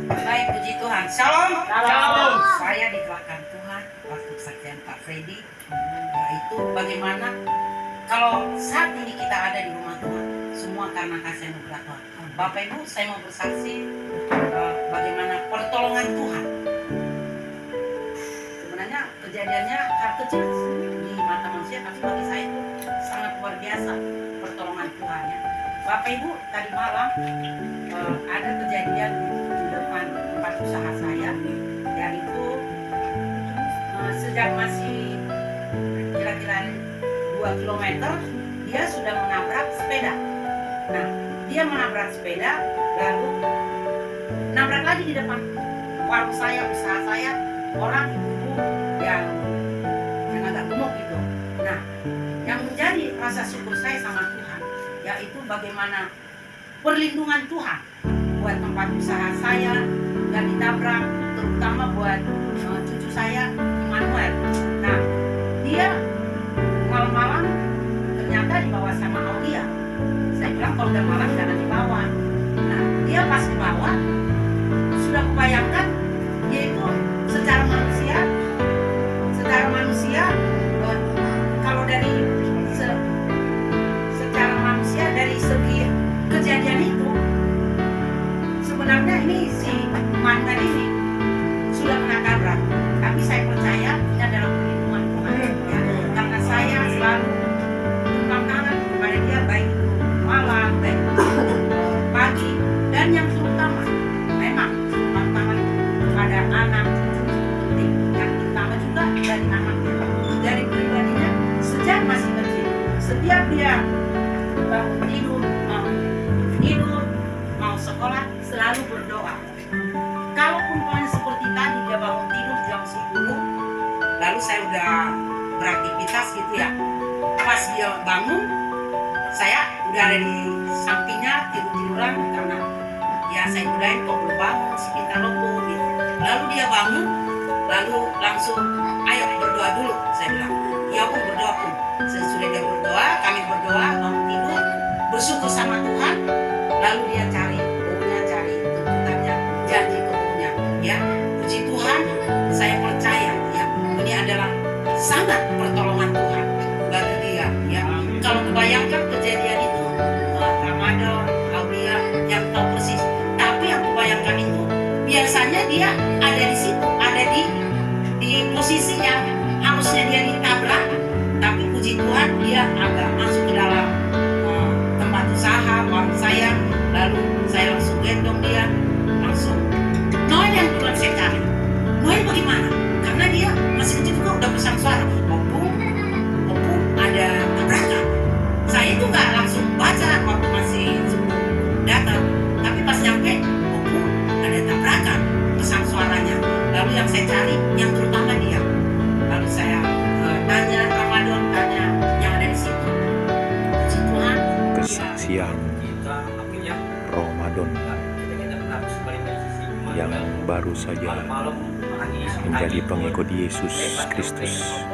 Baik, puji Tuhan. Shalom. Shalom. Saya digerakkan Tuhan waktu kesaksian Pak Freddy, yaitu bagaimana kalau saat ini kita ada di rumah Tuhan, semua karena kasih anugerah Tuhan. Bapak Ibu, saya mau bersaksi bagaimana pertolongan Tuhan. Sebenarnya kejadiannya hal kecil di mata manusia, tapi bagi saya itu sangat luar biasa pertolongan Tuhan ya. Bapak Ibu, tadi malam ada kejadian di depan tempat usaha saya, yaitu sejak masih kira-kira 2 kilometer dia sudah menabrak sepeda. Nah, dia menabrak sepeda lalu nabrak lagi di depan warung saya, usaha saya, orang ibu yang agak gemuk gitu. Nah, yang menjadi rasa syukur saya sama Tuhan yaitu bagaimana perlindungan Tuhan buat tempat usaha saya dan ditabrak, terutama buat cucu saya Emmanuel. Nah, dia malam-malam ternyata dibawa sama Aulia. Saya bilang kalau udah malam jangan dibawa. Nah, dia pas dibawa sudah kubayangkan dia itu secara manusia kalau dari secara manusia dari segi kejadian itu sebenarnya ini si mantan ini sudah kena tabrak, tapi saya percaya ini adalah perlindungan Tuhan ya, karena saya selalu genggam tangan kepada dia baik itu malam, baik itu pagi, dan yang terutama memang genggam tangan kepada anak penting, yang utama juga dari anaknya, dari pribadinya sejak masih kecil. Setiap dia bangun tidur, mau sekolah selalu berdoa. Kalaupun poinnya seperti tadi dia bangun tidur jam 10, lalu saya udah beraktivitas gitu ya. Pas dia bangun, saya udah ada di sampingnya tidur-tiduran karena ya saya udahin kok belum bangun, sekitar lopo gitu. Lalu dia bangun, lalu langsung ayo berdoa dulu. Saya bilang, ya aku berdoa pun. Sesudah dia berdoa, kami berdoa, bangun tidur, bersyukur sama Tuhan. Lalu dia cari bukunya, cari tuntutannya, janji ke bukunya. Ya, puji Tuhan, saya percaya ya ini adalah sangat pertolongan Tuhan bagi dia. Ya, kalau kebayangkan kejadian itu, Ramadan, Aulia yang tahu persis. Tapi yang kebayangkan itu biasanya dia ada di situ, ada di posisi yang harusnya dia ditabrak. Tapi puji Tuhan dia agak masuk ke dalam tempat usaha warung saya, lalu saya langsung gendong dia, langsung Noel yang duluan saya cari. Noel bagaimana? Karena dia masih kecil juga udah pesan suara, opung ada tabrakan. Saya itu nggak langsung baca waktu masih sebelum datang, tapi pas nyampe opung ada tabrakan, pesan suaranya. Lalu yang saya cari yang terutama dia. Lalu saya tanya Ramadan, tanya yang ada di situ. Puji Tuhan. Kesaksian Ramadan yang baru saja menjadi pengikut Yesus Kristus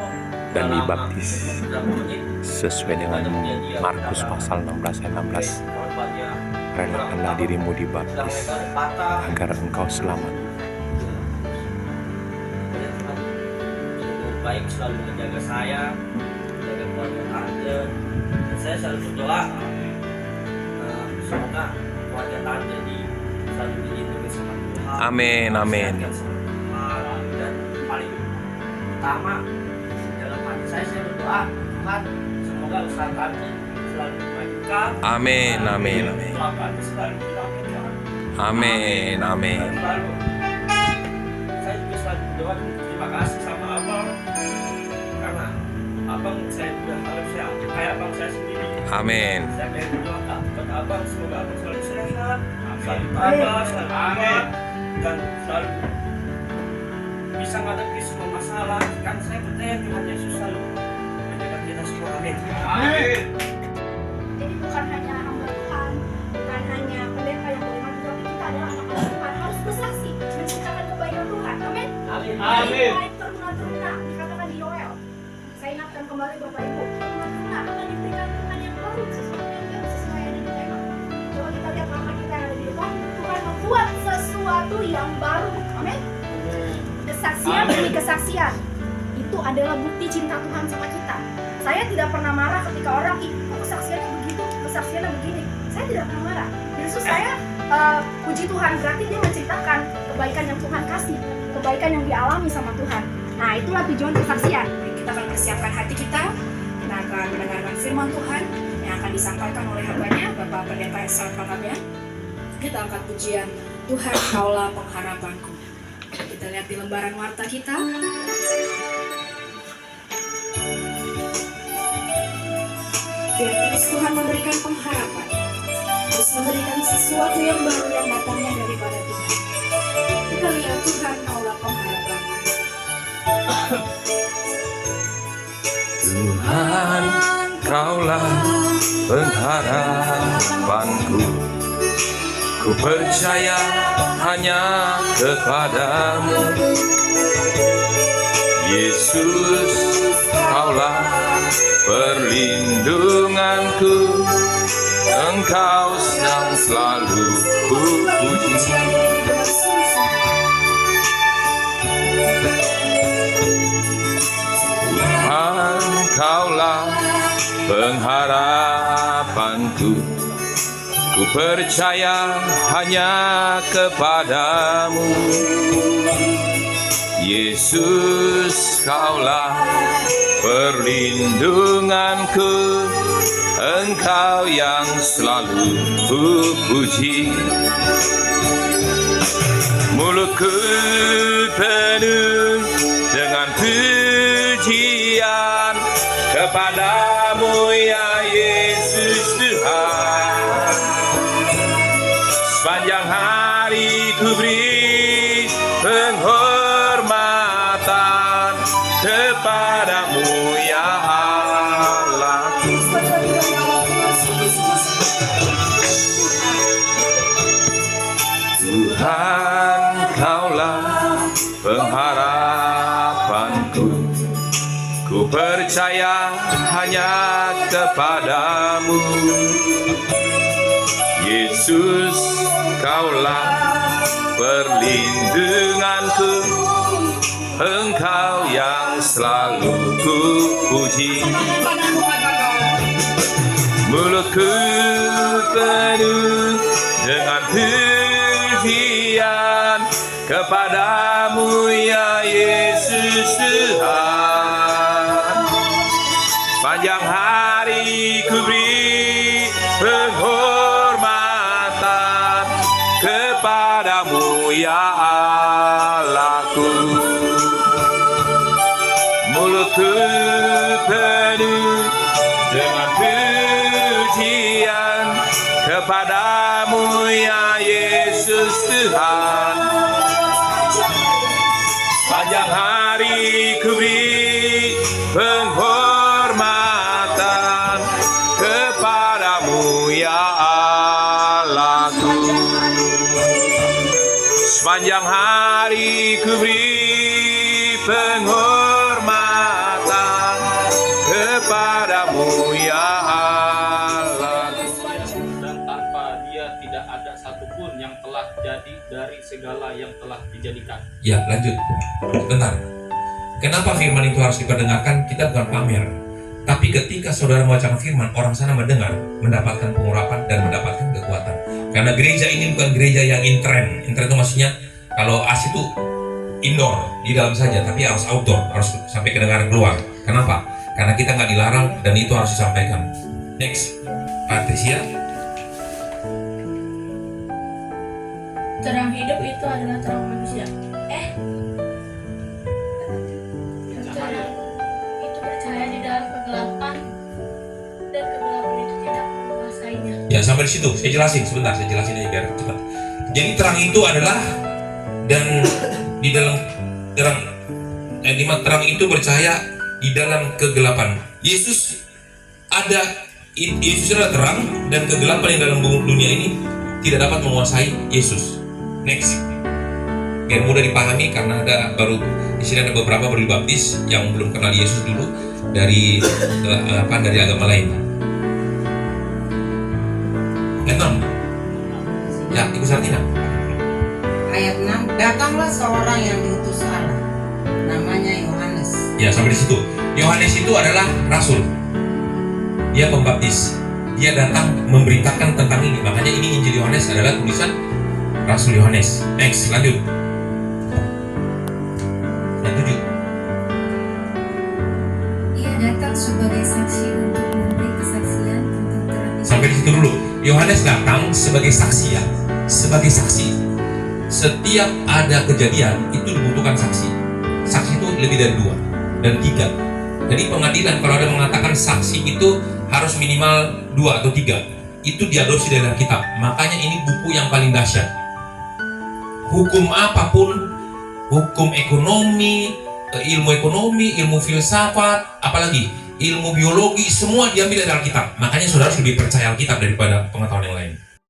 dan dibaptis sesuai dengan Markus pasal 16 ayat 16. Relakanlah dirimu dibaptis agar engkau selamat. Baik selalu menjaga saya, menjaga keluarga tante, dan saya selalu berdoa semoga keluarga tante selalu dilindungi sama Tuhan. Amin, amin. Dan paling utama dalam hati saya berdoa Tuhan semoga usaha tante selalu dimajukan sehat. Amin, amin, amin. Doakan selalu dilakukan. Amin, amin. Lalu, saya juga selalu berdoa terima kasih sama abang karena abang saya udah harus sehat kayak abang saya sendiri. Amin. Saya pengen berdoa kepada abang semoga abang selalu sehat, selalu tabah, selalu kuat dan selalu bisa menghadapi semua masalah. Kan saya percaya Tuhan Yesus selalu menjaga kita semua. Amin. Amin. Jadi bukan hanya hamba Tuhan, bukan hanya pendeta yang beriman, tapi kita adalah anak-anak Tuhan harus bersaksi menceritakan kebaikan Tuhan. Amin. Amin. Baik teruna-teruna dikatakan di Yoel. Saya ingatkan kembali Bapak Ibu, teruna-teruna akan diberikan Tuhan yang baru, sesuatu yang baru sesuai yang ada di tema. Coba kita lihat nama kita yang ada di depan. Tuhan membuat sesuatu yang baru. Amin. Kesaksian demi kesaksian itu adalah bukti cinta Tuhan sama kita. Saya tidak pernah marah ketika orang kok kesaksiannya begitu, kesaksiannya begini. Saya tidak pernah marah. Justru saya puji Tuhan, berarti dia menceritakan kebaikan yang Tuhan kasih, kebaikan yang dialami sama Tuhan. Nah, itulah tujuan kesaksian. Kita akan persiapkan hati kita akan mendengarkan firman Tuhan yang akan disampaikan oleh hambanya Bapak Pendeta Esal Panggabean. Kita angkat pujian Tuhan Kaulah Pengharapanku. Kita lihat di lembaran warta kita. Biar terus Tuhan memberikan pengharapan, terus memberikan sesuatu yang baru yang datangnya daripada Tuhan. Kita lihat Tuhan Kaulah Pengharapanku. Tuhan, Kaulah pengharapanku. Ku percaya hanya kepadamu, Yesus. Kaulah perlindunganku, Engkau yang selalu ku puji. Tuhan, Kaulah pengharapanku. Ku percaya hanya kepadamu, Yesus. Kaulah perlindunganku, Engkau yang selalu ku puji. Mulutku penuh dengan pujian kepadamu ya Yesus Tuhan. Sepanjang hari ku beri penghormatan kepadamu ya Allah. Tuhan, Kaulah pengharapanku. Ku percaya hanya kepadamu, Yesus. Kaulah perlindunganku, Engkau yang selalu ku puji. Mulutku penuh dengan pujian kepadamu ya Yesus Tuhan. Panjang hari ku beri penghormatan kepadamu ya Allahku. Mulutku penuh dengan pujian kepadamu ya Yesus Tuhan. Panjang hari ku beri penghormatan kepadamu ya Allahku. Sepanjang hari ku beri penghormatan kepadamu ya Allahku. Dan tanpa Dia tidak ada satupun yang telah jadi dari segala yang telah dijadikan. Ya, lanjut. Bentar. Kenapa firman itu harus diperdengarkan? Kita bukan pamer. Tapi ketika saudara membacakan firman, orang sana mendengar, mendapatkan pengurapan dan mendapatkan kekuatan. Karena gereja ini bukan gereja yang intern. Intern itu maksudnya kalau as itu indoor, di dalam saja, tapi harus outdoor, harus sampai kedengaran keluar. Kenapa? Karena kita nggak dilarang dan itu harus disampaikan. Next. Patricia. Terang hidup itu adalah terang manusia. Terang itu bercahaya di dalam kegelapan, dan kegelapan itu tidak menguasainya. Ya, sampai di situ. Saya jelasin sebentar, saya jelasin aja biar cepat. Jadi terang itu adalah, dan di dalam terang, terang itu bercahaya di dalam kegelapan. Yesus adalah terang, dan kegelapan yang dalam dunia ini tidak dapat menguasai Yesus. Next. Biar mudah dipahami, karena ada di sini ada beberapa baru dibaptis yang belum kenal Yesus dulu dari dari agama lain. Ayat 6. Ya, Ibu Sartina. Ayat 6, datanglah seorang yang diutus Allah, namanya Yohanes. Ya, sampai di situ. Yohanes itu adalah rasul. Dia pembaptis. Dia datang memberitakan tentang ini. Makanya ini Injil Yohanes adalah tulisan Rasul Yohanes. Next, lanjut. Yang 7. Ia datang sebagai saksi untuk memberi kesaksian tentang terang itu. Sampai di situ dulu. Yohanes datang sebagai saksi, ya. Sebagai saksi. Setiap ada kejadian itu dibutuhkan saksi. Saksi itu lebih dari 2 dan 3. Jadi pengadilan kalau ada mengatakan saksi itu harus minimal 2 atau 3. Itu diadopsi dari Alkitab. Makanya ini buku yang paling dahsyat. Hukum apapun, hukum ekonomi, ilmu filsafat, apalagi ilmu biologi, semua diambil dari Alkitab. Makanya saudara harus lebih percaya Alkitab daripada pengetahuan yang lain.